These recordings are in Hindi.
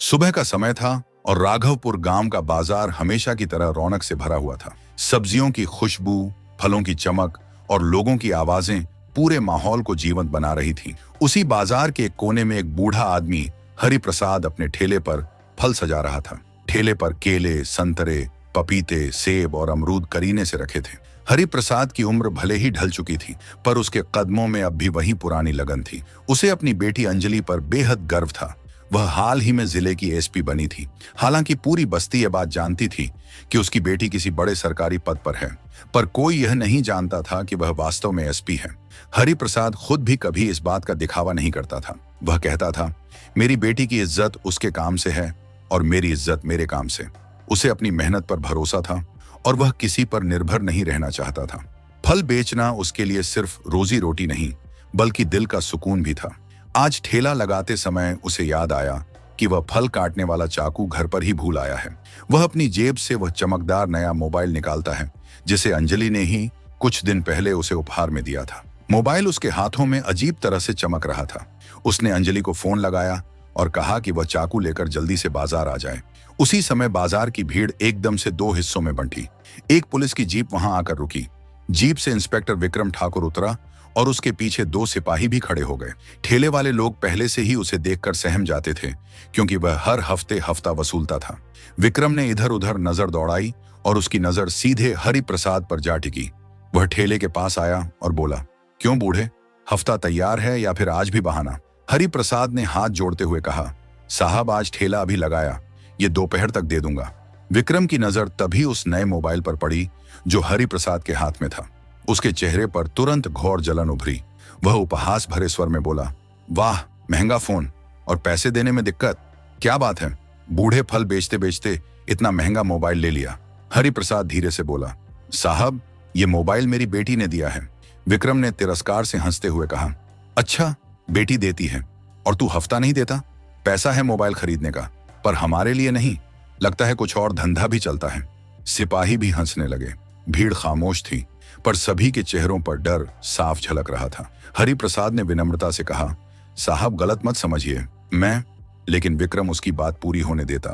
सुबह का समय था और राघवपुर गांव का बाजार हमेशा की तरह रौनक से भरा हुआ था। सब्जियों की खुशबू, फलों की चमक और लोगों की आवाजें पूरे माहौल को जीवंत बना रही थीं। उसी बाजार के एक कोने में एक बूढ़ा आदमी हरिप्रसाद अपने ठेले पर फल सजा रहा था। ठेले पर केले, संतरे, पपीते, सेब और अमरूद करीने से रखे थे। हरिप्रसाद की उम्र भले ही ढल चुकी थी, पर उसके कदमों में अब भी वही पुरानी लगन थी। उसे अपनी बेटी अंजलि पर बेहद गर्व था। वह हाल ही में जिले की एसपी बनी थी। हालांकि पूरी बस्ती ये बात जानती थी कि उसकी बेटी किसी बड़े सरकारी पद पर है, पर कोई यह नहीं जानता था कि वह वास्तव में एसपी है। हरिप्रसाद खुद भी कभी इस बात का दिखावा नहीं करता था। वह कहता था, मेरी बेटी की इज्जत उसके काम से है और मेरी इज्जत मेरे काम से। उसे अपनी मेहनत पर भरोसा था और वह किसी पर निर्भर नहीं रहना चाहता था। फल बेचना उसके लिए सिर्फ रोजी रोटी नहीं, बल्कि दिल का सुकून भी था। आज ठेला लगाते समय उसे याद आया कि वह फल काटने वाला चाकू घर पर ही भूल आया है। वह अपनी जेब से वह चमकदार नया मोबाइल निकालता है, जिसे अंजलि ने ही कुछ दिन पहले उसे उपहार में दिया था। मोबाइल उसके हाथों में अजीब तरह से चमक रहा था। उसने अंजलि को फोन लगाया और कहा कि वह चाकू लेकर जल्दी से बाजार आ जाए। उसी समय बाजार की भीड़ एकदम से दो हिस्सों में बंटी। एक पुलिस की जीप वहां आकर रुकी। जीप से इंस्पेक्टर विक्रम ठाकुर उतरा और उसके पीछे दो सिपाही भी खड़े हो गए। ठेले वाले लोग पहले से ही उसे देखकर सहम जाते थे, क्योंकि वह हर हफ्ते हफ्ता वसूलता था। विक्रम ने इधर उधर नजर दौड़ाई और उसकी नजर सीधे हरिप्रसाद पर जा टिकी। वह ठेले के पास आया और बोला, क्यों बूढ़े, हफ्ता तैयार है या फिर आज भी बहाना? हरिप्रसाद ने हाथ जोड़ते हुए कहा, साहब आज ठेला अभी लगाया, ये दोपहर तक दे दूंगा। विक्रम की नजर तभी उस नए मोबाइल पर पड़ी जो हरिप्रसाद के हाथ में था। उसके चेहरे पर तुरंत घोर जलन उभरी। वह उपहास भरे स्वर में बोला, वाह, महंगा फोन और पैसे देने में दिक्कत, क्या बात है? बूढ़े फल बेचते बेचते इतना महंगा मोबाइल ले लिया। हरिप्रसाद धीरे से बोला, साहब ये मोबाइल मेरी बेटी ने दिया है। विक्रम ने तिरस्कार से हंसते हुए कहा, अच्छा, बेटी देती है और तू हफ्ता नहीं देता? पैसा है मोबाइल खरीदने का, पर हमारे लिए नहीं। लगता है कुछ और धंधा भी चलता है। सिपाही भी हंसने लगे। भीड़ खामोश थी, पर सभी के चेहरों पर डर साफ झलक रहा था। हरिप्रसाद ने विनम्रता से कहा, साहब गलत मत समझिए, मैं। लेकिन विक्रम उसकी बात पूरी होने देता,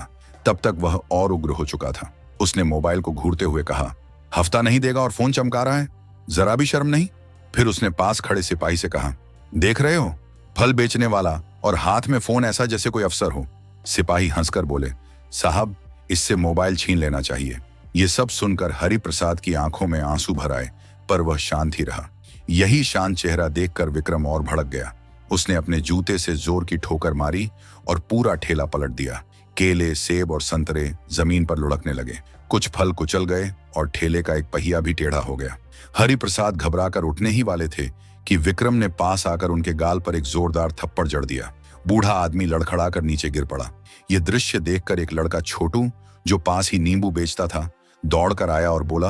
तब तक वह और उग्र हो चुका था। उसने मोबाइल को घूरते हुए कहा, हफ्ता नहीं देगा और फोन चमका रहा है, जरा भी शर्म नहीं? फिर उसने पास खड़े सिपाही से कहा, देख रहे हो, फल बेचने वाला और हाथ में फोन ऐसा जैसे कोई अफसर हो। सिपाही हंसकर बोले, साहब इससे मोबाइल छीन लेना चाहिए। ये सब सुनकर हरिप्रसाद की आंखों में आंसू भर आए, पर वह शांत ही रहा। यही शांत चेहरा देखकर विक्रम और भड़क गया। उसने अपने जूते से जोर की ठोकर मारी और पूरा ठेला पलट दिया। केले, सेब और संतरे जमीन पर लुढ़कने लगे। कुछ फल कुचल गए और ठेले का एक पहिया भी टेढ़ा हो गया। हरिप्रसाद घबराकर उठने ही वाले थे कि विक्रम ने पास आकर उनके गाल पर एक जोरदार थप्पड़ जड़ दिया। बूढ़ा आदमी लड़खड़ाकर नीचे गिर पड़ा। यह दृश्य देखकर एक लड़का छोटू, जो पास ही नींबू बेचता था, दौड़कर आया और बोला,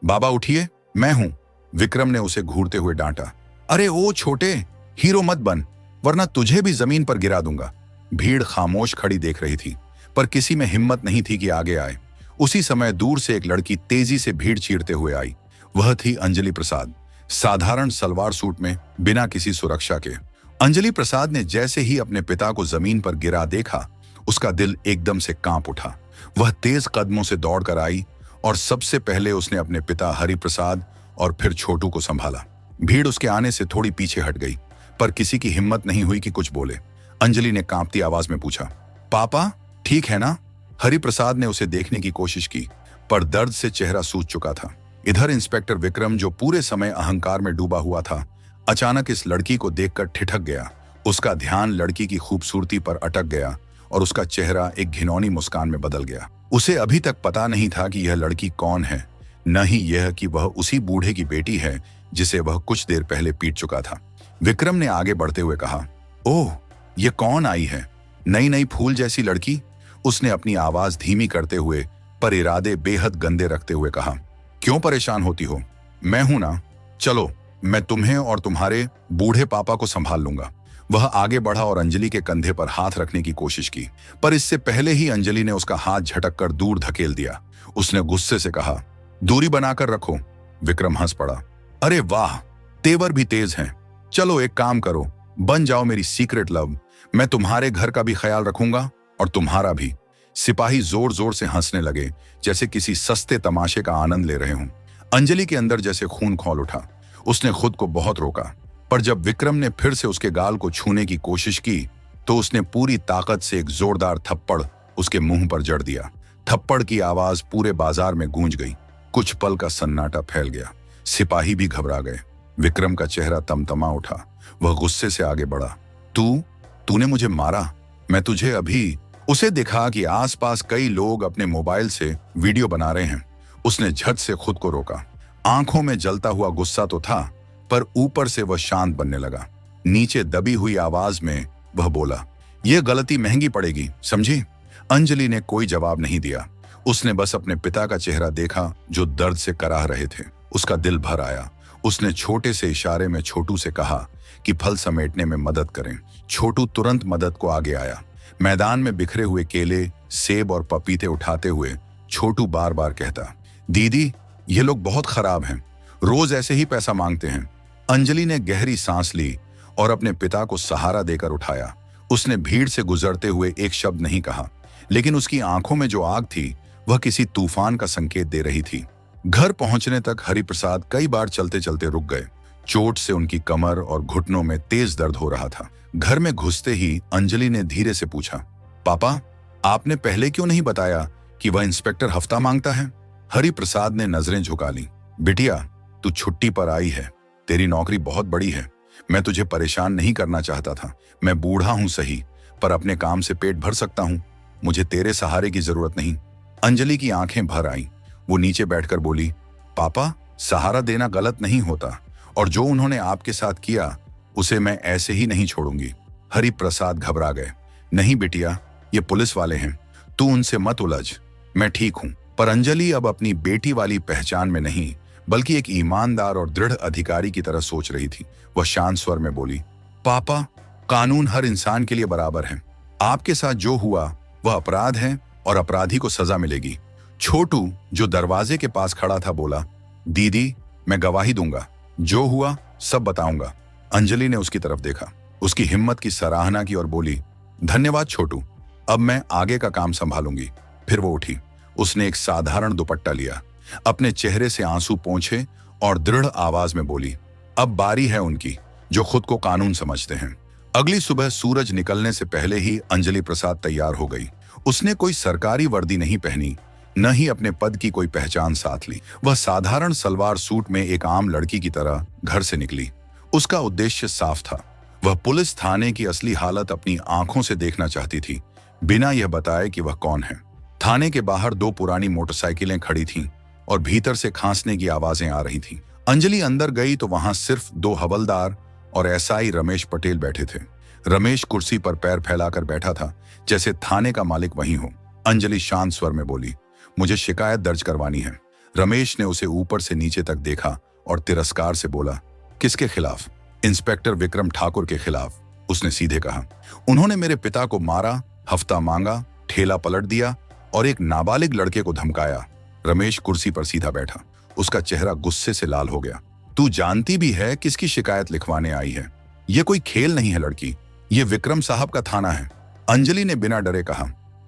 बाबा उठिए, मैं हूं। विक्रम ने उसे घूरते हुए डांटा, अरे ओ छोटे, हीरो मत बन, वरना तुझे भी जमीन पर गिरा दूंगा। भीड़ खामोश खड़ी देख रही थी, पर किसी में हिम्मत नहीं थी कि आगे आए। उसी समय दूर से एक लड़की तेजी से भीड़ चीरते हुए आई। वह थी अंजलि प्रसाद, साधारण सलवार सूट में, बिना किसी सुरक्षा के। अंजलि प्रसाद ने जैसे ही अपने पिता को जमीन पर गिरा देखा, उसका दिल एकदम से कांप उठा। वह तेज कदमों से दौड़कर आई और सबसे पहले उसने अपने पिता हरिप्रसाद और फिर छोटू को संभाला। भीड़ उसके आने से थोड़ी पीछे हट गई, पर किसी की हिम्मत नहीं हुई कि कुछ बोले। अंजलि ने कांपती आवाज में पूछा, पापा ठीक है ना? हरिप्रसाद ने उसे देखने की कोशिश की, पर दर्द से चेहरा सूज चुका था। इधर इंस्पेक्टर विक्रम, जो पूरे समय अहंकार में डूबा हुआ था, अचानक इस लड़की को देखकर ठिठक गया। उसका ध्यान लड़की की खूबसूरती पर अटक गया और उसका चेहरा एक घिनौनी मुस्कान में बदल गया। उसे अभी तक पता नहीं था कि यह लड़की कौन है, न ही यह कि वह उसी बूढ़े की बेटी है जिसे वह कुछ देर पहले पीट चुका था। विक्रम ने आगे बढ़ते हुए कहा, ओह, ये कौन आई है? नई नई फूल जैसी लड़की? उसने अपनी आवाज धीमी करते हुए, पर इरादे बेहद गंदे रखते हुए कहा, क्यों परेशान होती हो? मैं हूं ना, चलो मैं तुम्हें और तुम्हारे बूढ़े पापा को संभाल लूंगा। वह आगे बढ़ा और अंजलि के कंधे पर हाथ रखने की कोशिश की, पर इससे पहले ही अंजलि ने उसका हाथ झटककर दूर धकेल दिया। उसने गुस्से से कहा, दूरी बनाकर रखो। विक्रम हंस पड़ा, अरे वाह, तेवर भी तेज हैं। चलो एक काम करो, बन जाओ मेरी सीक्रेट लव, मैं तुम्हारे घर का भी ख्याल रखूंगा और तुम्हारा भी। सिपाही जोर जोर से हंसने लगे, जैसे किसी सस्ते तमाशे का आनंद ले रहे हों। अंजलि के अंदर जैसे खून खौल उठा। उसने खुद को बहुत रोका, पर जब विक्रम ने फिर से उसके गाल को छूने की कोशिश की तो उसने पूरी ताकत से एक जोरदार थप्पड़ उसके मुंह पर जड़ दिया। थप्पड़ की आवाज पूरे बाजार में गूंज गई। कुछ पल का सन्नाटा फैल गया। सिपाही भी घबरा गए। विक्रम का चेहरा तमतमा उठा। वह गुस्से से आगे बढ़ा। तूने मुझे मारा? मैं तुझे अभी। उसे दिखा कि आसपास कई लोग अपने मोबाइल से वीडियो बना रहे हैं। उसने झट से खुद को रोका। आंखों में जलता हुआ गुस्सा तो था, पर ऊपर से वह शांत बनने लगा। नीचे दबी हुई आवाज में वह बोला, यह गलती महंगी पड़ेगी, समझी? अंजलि ने कोई जवाब नहीं दिया। उसने बस अपने पिता का चेहरा देखा, जो दर्द से कराह रहे थे। उसका दिल भर आया। उसने छोटे से इशारे में छोटू से कहा कि फल समेटने में मदद करें। छोटू तुरंत मदद को आगे आया। मैदान में बिखरे हुए केले, सेब और पपीते उठाते हुए छोटू बार बार कहता, दीदी, ये लोग बहुत खराब हैं, रोज ऐसे ही पैसा मांगते हैं। अंजलि ने गहरी सांस ली और अपने पिता को सहारा देकर उठाया। उसने भीड़ से गुजरते हुए एक शब्द नहीं कहा, लेकिन उसकी आंखों में जो आग थी वह किसी तूफान का संकेत दे रही थी। घर पहुंचने तक हरिप्रसाद कई बार चलते चलते रुक गए। चोट से उनकी कमर और घुटनों में तेज दर्द हो रहा था। घर में घुसते ही अंजलि ने धीरे से पूछा, पापा, आपने पहले क्यों नहीं बताया कि वह इंस्पेक्टर हफ्ता मांगता है? हरिप्रसाद ने नजरें झुका ली। बिटिया, तू छुट्टी पर आई है, तेरी नौकरी बहुत बड़ी है। मैं तुझे परेशान नहीं करना चाहता था। मैं बूढ़ा हूं सही, पर अपने काम से पेट भर सकता हूं। मुझे तेरे सहारे की जरूरत नहीं। अंजलि की आंखें भर आईं। वो नीचे बैठकर बोली, पापा, सहारा देना गलत नहीं होता, और जो उन्होंने आपके साथ किया उसे मैं ऐसे ही नहीं छोड़ूंगी। हरिप्रसाद घबरा गए। नहीं बिटिया, ये पुलिस वाले हैं, तू उनसे मत उलझ, मैं ठीक हूं। पर अंजलि अब अपनी बेटी वाली पहचान में नहीं, बल्कि एक ईमानदार और दृढ़ अधिकारी की तरह सोच रही थी। वह शांत स्वर में बोली, पापा, कानून हर इंसान के लिए बराबर है। आपके साथ जो हुआ वह अपराध है और अपराधी को सजा मिलेगी। छोटू, जो दरवाजे के पास खड़ा था, बोला, दीदी, मैं गवाही दूंगा, जो हुआ सब बताऊंगा। अंजलि ने उसकी तरफ देखा, उसकी हिम्मत की सराहना की और बोली, धन्यवाद छोटू, अब मैं आगे का काम संभालूंगी। फिर वो उठी। उसने एक साधारण दुपट्टा लिया, अपने चेहरे से आंसू पोंछे और दृढ़ आवाज में बोली, अब बारी है उनकी जो खुद को कानून समझते हैं। अगली सुबह सूरज निकलने से पहले ही अंजलि प्रसाद तैयार हो गई। उसने कोई सरकारी वर्दी नहीं पहनी, न ही अपने पद की कोई पहचान साथ ली। वह साधारण सलवार सूट में एक आम लड़की की तरह घर से निकली। उसका उद्देश्य साफ था। वह पुलिस थाने की असली हालत अपनी आंखों से देखना चाहती थी, बिना यह बताए कि वह कौन है। थाने के बाहर दो पुरानी मोटरसाइकिलें खड़ी थीं और भीतर से खांसने की आवाजें आ रही थीं। अंजलि अंदर गई तो वहां सिर्फ दो हवलदार और एसआई रमेश पटेल बैठे थे। रमेश कुर्सी पर पैर फैलाकर बैठा था, जैसे थाने का मालिक वहीं हो। अंजलि शांत स्वर में बोली, मुझे शिकायत दर्ज करवानी है। रमेश ने उसे ऊपर से नीचे तक देखा और तिरस्कार से बोला, किसके खिलाफ? इंस्पेक्टर विक्रम ठाकुर के खिलाफ, उसने सीधे कहा। उन्होंने मेरे पिता को मारा, हफ्ता मांगा, ठेला पलट दिया और एक नाबालिग लड़के को धमकाया। रमेश कुर्सी पर सीधा बैठा। उसका चेहरा गुस्से से लाल हो गया। तू जानती भी है किसकी शिकायत लिखवाने आई है? यह कोई खेल नहीं है लड़की, ये विक्रम साहब का थाना है। अंजलि ने बिना डरे कहा,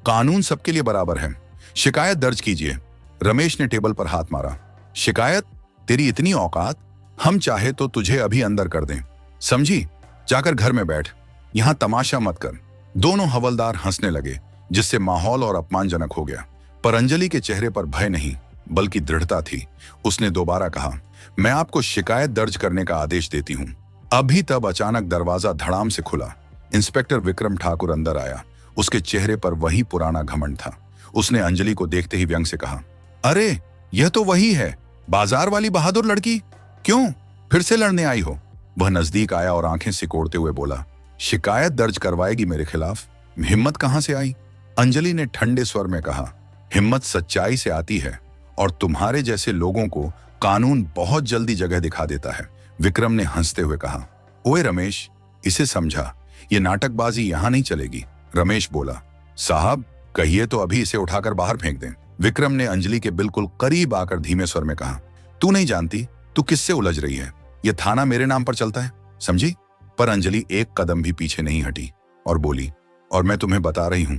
कानून सबके लिए बराबर है, शिकायत दर्ज कीजिए। रमेश ने टेबल पर हाथ मारा। शिकायत? तेरी इतनी औकात? हम चाहे तो तुझे अभी अंदर कर दें, समझी? जाकर घर में बैठ, यहां तमाशा मत कर। दोनों हवलदार हंसने लगे, जिससे माहौल और अपमानजनक हो गया। पर अंजलि के चेहरे पर भय नहीं, बल्कि दृढ़ता थी। उसने दोबारा कहा, मैं आपको शिकायत दर्ज करने का आदेश देती हूं। अभी तब अचानक दरवाजा धड़ाम से खुला। इंस्पेक्टर विक्रम ठाकुर अंदर आया। उसके चेहरे पर वही पुराना घमंड था। उसने अंजलि को देखते ही व्यंग से कहा, अरे यह तो वही है, बाजार वाली बहादुर लड़की। क्यों फिर से लड़ने आई हो? वह नजदीक आया और आंखें सिकोड़ते हुए बोला, शिकायत दर्ज करवाएगी मेरे खिलाफ? हिम्मत कहां से आई? अंजलि ने ठंडे स्वर में कहा, हिम्मत सच्चाई से आती है और तुम्हारे जैसे लोगों को कानून बहुत जल्दी जगह दिखा देता है। विक्रम ने हंसते हुए कहा, ओए रमेश, इसे समझा, ये नाटकबाजी यहां नहीं चलेगी। रमेश बोला, साहब कहिए तो अभी इसे उठाकर बाहर फेंक दें। विक्रम ने अंजलि के बिल्कुल करीब आकर धीमे स्वर में कहा, तू नहीं जानती तू किससे उलझ रही है? यह थाना मेरे नाम पर चलता है, समझी? पर अंजलि एक कदम भी पीछे नहीं हटी और बोली, और मैं तुम्हें बता रही हूं,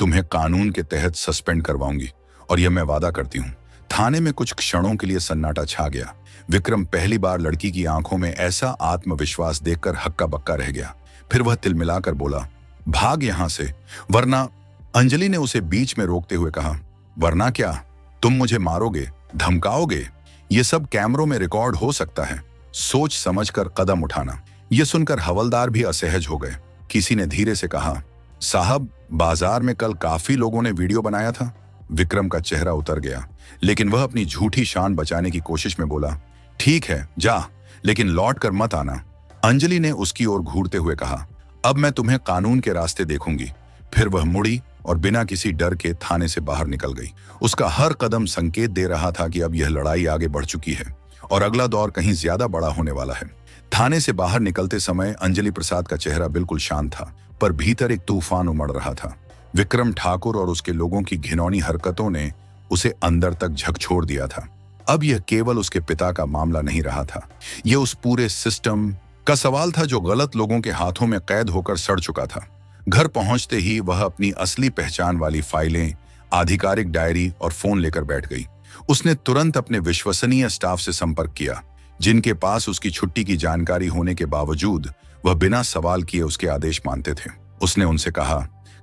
तुम्हें कानून के तहत सस्पेंड करवाऊंगी और यह मैं वादा करती हूँ। थाने में कुछ क्षणों के लिए सन्नाटा छा गया। विक्रम पहली बार लड़की की आंखों में ऐसा आत्मविश्वास देखकर हक्का बक्का रह गया। फिर वह तिलमिलाकर बोला, भाग यहां से, वरना। अंजलि ने उसे बीच में रोकते हुए कहा, वरना क्या? तुम मुझे मारोगे, धमकाओगे? ये सब कैमरों में रिकॉर्ड हो सकता है, सोच समझकर कदम उठाना। यह सुनकर हवलदार भी असहज हो गए। किसी ने धीरे से कहा, साहब, बाजार में कल काफी लोगों ने वीडियो बनाया था। विक्रम का चेहरा उतर गया, लेकिन वह अपनी झूठी शान बचाने की कोशिश में बोला, ठीक है, जा, लेकिन लौट कर मत आना। अंजलि ने उसकी ओर घूरते हुए कहा, अब मैं तुम्हें कानून के रास्ते देखूंगी। फिर वह मुड़ी और बिना किसी डर के थाने से बाहर निकल गई। उसका हर कदम संकेत दे रहा था कि अब यह लड़ाई आगे बढ़ चुकी है और अगला दौर कहीं ज्यादा बड़ा होने वाला है। थाने से बाहर निकलते समय अंजलि प्रसाद का चेहरा बिल्कुल शांत था, पर भीतर एक तूफान उमड़ रहा था। विक्रम ठाकुर और उसके लोगों की घिनौनी हरकतों ने उसे अंदर तक झकझोर दिया था। अब यह केवल उसके पिता का मामला नहीं रहा था, यह उस पूरे सिस्टम का सवाल था जो गलत लोगों के हाथों में कैद होकर सड़ चुका था। घर पहुंचते ही वह अपनी असली पहचान वाली फाइलें, आधिकारिक डायरी और फोन लेकर बैठ गई। उसने तुरंत अपने विश्वसनीय स्टाफ से संपर्क किया, जिनके पास उसकी छुट्टी की जानकारी होने के बावजूद वह बिना सवाल किए उसके आदेश मानते थे। उसने उनसे कहा,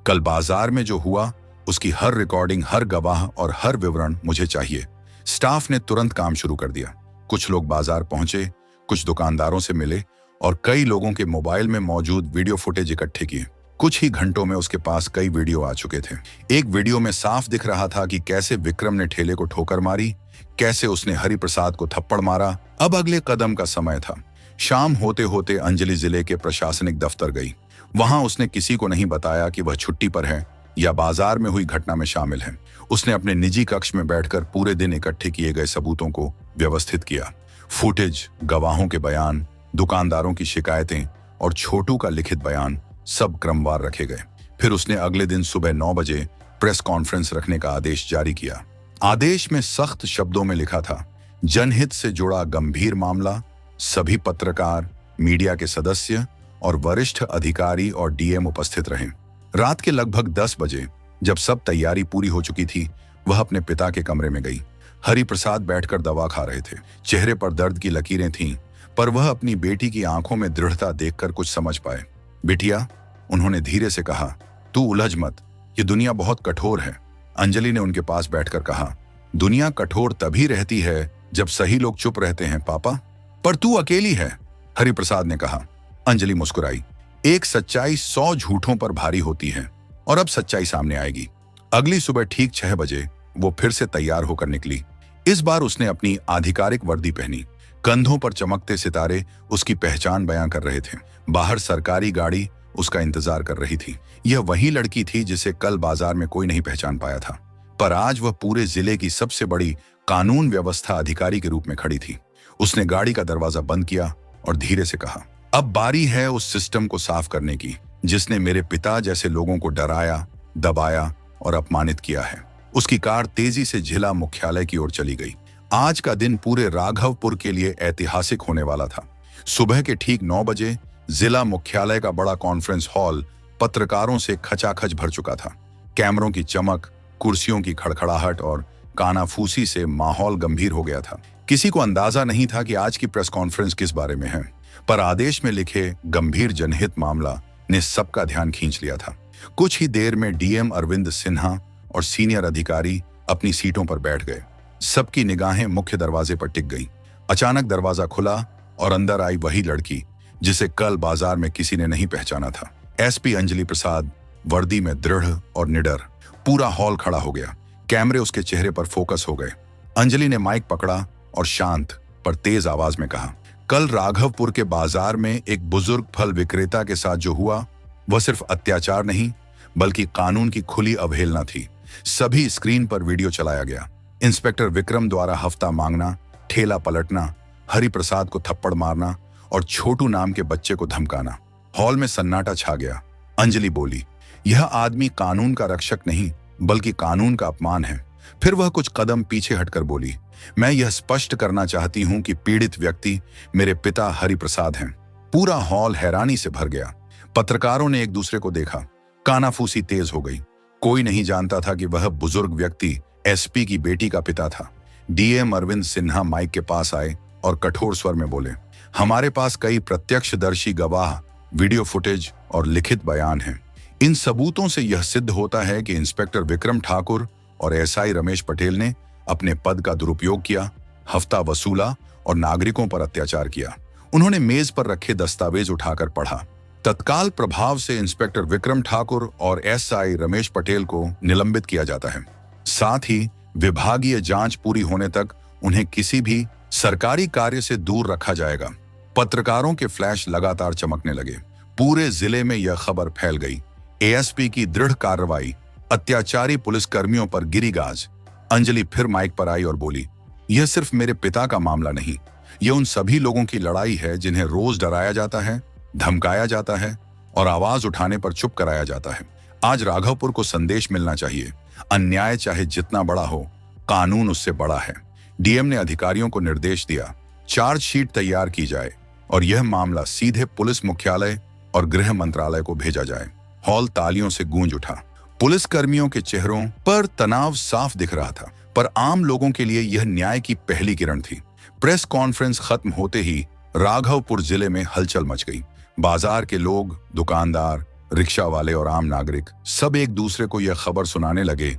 कल बाजार में जो हुआ उसकी हर रिकॉर्डिंग, हर गवाह और हर विवरण मुझे चाहिए। स्टाफ ने तुरंत काम शुरू कर दिया। कुछ लोग बाजार पहुंचे, कुछ दुकानदारों से मिले और कई लोगों के मोबाइल में मौजूद वीडियो फुटेज इकट्ठे किए। कुछ ही घंटों में उसके पास कई वीडियो आ चुके थे। एक वीडियो में साफ दिख रहा था कि कैसे विक्रम ने ठेले को ठोकर मारी, कैसे उसने हरिप्रसाद को थप्पड़ मारा। अब अगले कदम का समय था। शाम होते होते अंजलि जिले के प्रशासनिक दफ्तर गई। वहां उसने किसी को नहीं बताया कि वह छुट्टी पर है या बाजार में हुई घटना में शामिल है। उसने अपने निजी कक्ष में बैठकर पूरे दिन इकट्ठे किए गए सबूतों को व्यवस्थित किया। फुटेज, गवाहों के बयान, दुकानदारों की शिकायतें और छोटू का लिखित बयान सब क्रमवार रखे गए। फिर उसने अगले दिन सुबह 9 बजे प्रेस कॉन्फ्रेंस रखने का आदेश जारी किया। आदेश में सख्त शब्दों में लिखा था, जनहित से जुड़ा गंभीर मामला, सभी पत्रकार, मीडिया के सदस्य और वरिष्ठ अधिकारी और डीएम उपस्थित रहे। रात के लगभग 10 बजे जब सब तैयारी पूरी हो चुकी थी, वह अपने पिता के कमरे में गई। हरिप्रसाद बैठकर दवा खा रहे थे। चेहरे पर दर्द की लकीरें थीं, पर वह अपनी बेटी की आंखों में दृढ़ता देखकर कुछ समझ पाए। बिटिया, उन्होंने धीरे से कहा, तू उलझ मत, ये दुनिया बहुत कठोर है। अंजलि ने उनके पास बैठकर कहा, दुनिया कठोर तभी रहती है जब सही लोग चुप रहते हैं पापा। पर तू अकेली है, हरिप्रसाद ने कहा। अंजलि मुस्कुराई। एक सच्चाई 100 झूठों पर भारी होती है और अब सच्चाई सामने आएगी। अगली सुबह ठीक 6 बजे वो फिर से तैयार होकर निकली। इस बार उसने अपनी आधिकारिक वर्दी पहनी। कंधों पर चमकते सितारे उसकी पहचान बयां कर रहे थे। बाहर सरकारी गाड़ी उसका इंतजार कर रही थी। यह वही लड़की थी जिसे कल बाजार में कोई नहीं पहचान पाया था, पर आज वह पूरे जिले की सबसे बड़ी कानून व्यवस्था अधिकारी के रूप में खड़ी थी। उसने गाड़ी का दरवाजा बंद किया और धीरे से कहा, अब बारी है उस सिस्टम को साफ करने की जिसने मेरे पिता जैसे लोगों को डराया, दबाया और अपमानित किया है। उसकी कार तेजी से जिला मुख्यालय की ओर चली गई। आज का दिन पूरे राघवपुर के लिए ऐतिहासिक होने वाला था। सुबह के ठीक 9 बजे जिला मुख्यालय का बड़ा कॉन्फ्रेंस हॉल पत्रकारों से खचाखच भर चुका था। कैमरों की चमक, कुर्सियों की खड़खड़ाहट और कानाफूसी से माहौल गंभीर हो गया था। किसी को अंदाजा नहीं था कि आज की प्रेस कॉन्फ्रेंस किस बारे में है, पर आदेश में लिखे गंभीर जनहित मामला ने सबका ध्यान खींच लिया था। कुछ ही देर में डीएम अरविंद सिन्हा और सीनियर अधिकारी अपनी सीटों पर बैठ गए। सबकी निगाहें मुख्य दरवाजे पर टिक गई। अचानक दरवाजा खुला और अंदर आई वही लड़की जिसे कल बाजार में किसी ने नहीं पहचाना था। एसपी अंजलि प्रसाद, वर्दी में दृढ़ और निडर। पूरा हॉल खड़ा हो गया। कैमरे उसके चेहरे पर फोकस हो गए। अंजलि ने माइक पकड़ा और शांत पर तेज आवाज में कहा, कल राघवपुर के बाजार में एक बुजुर्ग फल विक्रेता के साथ जो हुआ वह सिर्फ अत्याचार नहीं बल्कि कानून की खुली अवहेलना थी। सभी स्क्रीन पर वीडियो चलाया गया। इंस्पेक्टर विक्रम द्वारा हफ्ता मांगना, ठेला पलटना, हरिप्रसाद को थप्पड़ मारना और छोटू नाम के बच्चे को धमकाना। हॉल में सन्नाटा छा गया। अंजलि बोली, यह आदमी कानून का रक्षक नहीं बल्कि कानून का अपमान है। फिर वह कुछ कदम पीछे हटकर बोली, मैं यह स्पष्ट करना चाहती हूं कि पीड़ित व्यक्ति मेरे पिता हरिप्रसाद हैं। पूरा हॉल हैरानी से भर गया। पत्रकारों ने एक दूसरे को देखा। कानाफूसी तेज हो गई। कोई नहीं जानता था कि वह बुजुर्ग व्यक्ति एसपी की बेटी का पिता था। डीएम अरविंद सिन्हा माइक के पास आए और कठोर स्वर में बोले, हमारे पास कई प्रत्यक्षदर्शी गवाह, वीडियो फुटेज और लिखित बयान हैं। इन सबूतों से यह सिद्ध होता है कि इंस्पेक्टर विक्रम ठाकुर और एसआई रमेश पटेल ने अपने पद का दुरुपयोग किया, हफ्ता वसूला और नागरिकों पर अत्याचार किया। उन्होंने मेज पर रखे दस्तावेज उठाकर पढ़ा। तत्काल प्रभाव से इंस्पेक्टर विक्रम ठाकुर और एसआई रमेश पटेल को निलंबित किया जाता है। साथ ही विभागीय जांच पूरी होने तक उन्हें किसी भी सरकारी कार्य से दूर रखा जाएगा। पत्रकारों के फ्लैश लगातार चमकने लगे। पूरे जिले में यह खबर फैल गई। एएसपी की दृढ़ कार्रवाई, अत्याचारी पुलिसकर्मियों पर गिरी गाज। अंजलि फिर माइक पर आई और बोली, यह सिर्फ मेरे पिता का मामला नहीं, यह उन सभी लोगों की लड़ाई है जिन्हें रोज डराया जाता है, धमकाया जाता है और आवाज उठाने पर चुप कराया जाता है। आज राघवपुर को संदेश मिलना चाहिए, अन्याय चाहे जितना बड़ा हो, कानून उससे बड़ा है। डीएम ने अधिकारियों को निर्देश दिया, चार्जशीट तैयार की जाए और यह मामला सीधे पुलिस मुख्यालय और गृह मंत्रालय को भेजा जाए। हॉल तालियों से गूंज उठा। पुलिसकर्मियों के चेहरों पर तनाव साफ दिख रहा था, पर आम लोगों के लिए यह न्याय की पहली किरण थी। प्रेस कॉन्फ्रेंस खत्म होते ही राघवपुर जिले में हलचल मच गई। बाजार के लोग, दुकानदार, रिक्शा वाले और आम नागरिक सब एक दूसरे को यह खबर सुनाने लगे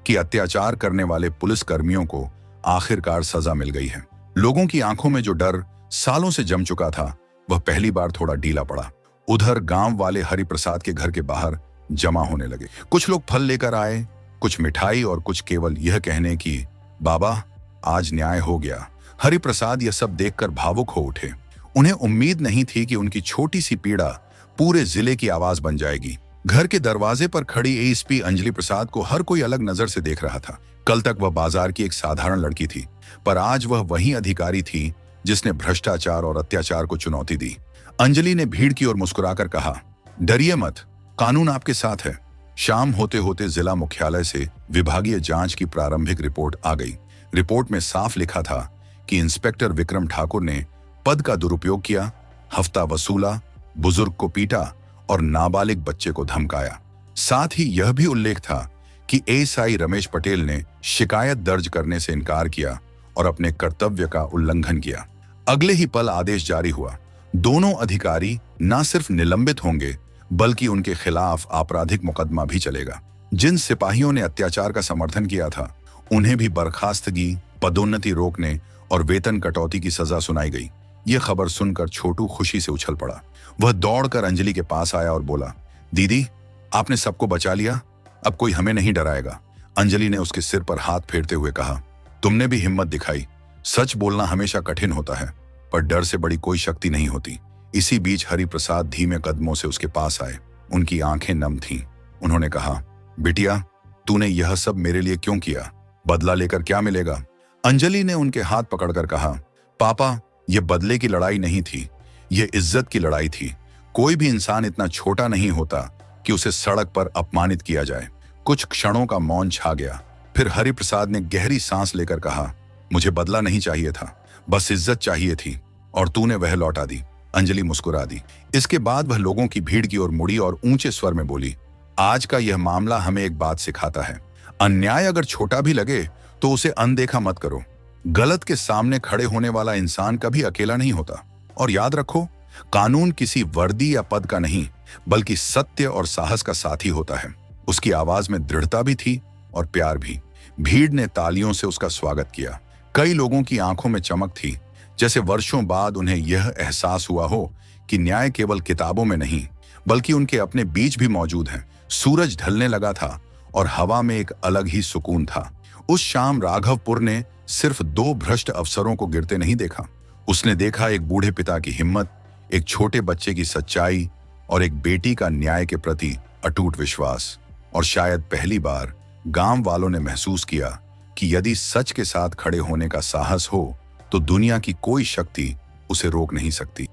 कि अत्याचार करने वाले पुलिसकर्मियों को आखिरकार सजा मिल गई है। लोगों की आंखों में जो डर सालों से जम चुका था, वह पहली बार थोड़ा ढीला पड़ा। उधर गांव वाले हरिप्रसाद के घर के बाहर जमा होने लगे। कुछ लोग फल लेकर आए, कुछ मिठाई और कुछ केवल यह कहने की, बाबा आज न्याय हो गया। हरिप्रसाद यह सब देखकर भावुक हो उठे। उन्हें उम्मीद नहीं थी कि उनकी छोटी सी पीड़ा पूरे जिले की आवाज बन जाएगी। घर के दरवाजे पर खड़ी एएसपी अंजलि प्रसाद को हर कोई अलग नजर से देख रहा था। कल तक वह बाजार की एक साधारण लड़की थी, पर आज वह वही अधिकारी थी जिसने भ्रष्टाचार और अत्याचार को चुनौती दी। अंजलि ने भीड़ की ओर मुस्कुराकर कहा, डरिए मत, कानून आपके साथ है। शाम होते होते जिला मुख्यालय से विभागीय जांच की प्रारंभिक रिपोर्ट आ गई। रिपोर्ट में साफ लिखा था कि इंस्पेक्टर विक्रम ठाकुर ने पद का दुरुपयोग किया, हफ्ता वसूला, बुजुर्ग को पीटा और नाबालिग बच्चे को धमकाया। साथ ही यह भी उल्लेख था कि एएसआई रमेश पटेल ने शिकायत दर्ज करने से इनकार किया और अपने कर्तव्य का उल्लंघन किया। अगले ही पल आदेश जारी हुआ। दोनों अधिकारी न सिर्फ निलंबित होंगे, बल्कि उनके खिलाफ आपराधिक मुकदमा भी चलेगा। जिन सिपाहियों ने अत्याचार का समर्थन किया था, उन्हें भी बर्खास्तगी, पदोन्नति रोकने और वेतन कटौती की सजा सुनाई गई। यह खबर सुनकर छोटू खुशी से उछल पड़ा। वह दौड़कर अंजलि के पास आया और बोला, दीदी आपने सबको बचा लिया, अब कोई हमें नहीं डराएगा। अंजलि ने उसके सिर पर हाथ फेरते हुए कहा, तुमने भी हिम्मत दिखाई। सच बोलना हमेशा कठिन होता है, पर डर से बड़ी कोई शक्ति नहीं होती। इसी बीच हरिप्रसाद धीमे कदमों से उसके पास आए। उनकी आंखें नम थीं। उन्होंने कहा, बिटिया तूने यह सब मेरे लिए क्यों किया? बदला लेकर क्या मिलेगा? अंजलि ने उनके हाथ पकड़कर कहा, पापा यह बदले की लड़ाई नहीं थी, यह इज्जत की लड़ाई थी। कोई भी इंसान इतना छोटा नहीं होता कि उसे सड़क पर अपमानित किया जाए। कुछ क्षणों का मौन छा गया। फिर हरिप्रसाद ने गहरी सांस लेकर कहा, मुझे बदला नहीं चाहिए था, बस इज्जत चाहिए थी और तूने वह लौटा दी। अंजलि मुस्कुरा दी। इसके बाद वह लोगों की भीड़ की ओर मुड़ी और ऊंचे स्वर में बोली, आज का यह मामला हमें एक बात सिखाता है, अन्याय अगर छोटा भी लगे तो उसे अनदेखा मत करो। गलत के सामने खड़े होने वाला इंसान कभी अकेला नहीं होता। और याद रखो, कानून किसी वर्दी या पद का नहीं, बल्कि सत्य और साहस का साथी होता है। उसकी आवाज में दृढ़ता भी थी और प्यार भी। भीड़ ने तालियों से उसका स्वागत किया। कई लोगों की आंखों में चमक थी, जैसे वर्षों बाद उन्हें यह एहसास हुआ हो कि न्याय केवल किताबों में नहीं, बल्कि उनके अपने बीच भी मौजूद है। सूरज ढलने लगा था और हवा में एक अलग ही सुकून था। उस शाम राघवपुर ने सिर्फ 2 भ्रष्ट अफसरों को गिरते नहीं देखा। उसने देखा एक बूढ़े पिता की हिम्मत, एक छोटे बच्चे की सच्चाई और एक बेटी का न्याय के प्रति अटूट विश्वास। और शायद पहली बार गांव वालों ने महसूस किया कि यदि सच के साथ खड़े होने का साहस हो, तो दुनिया की कोई शक्ति उसे रोक नहीं सकती।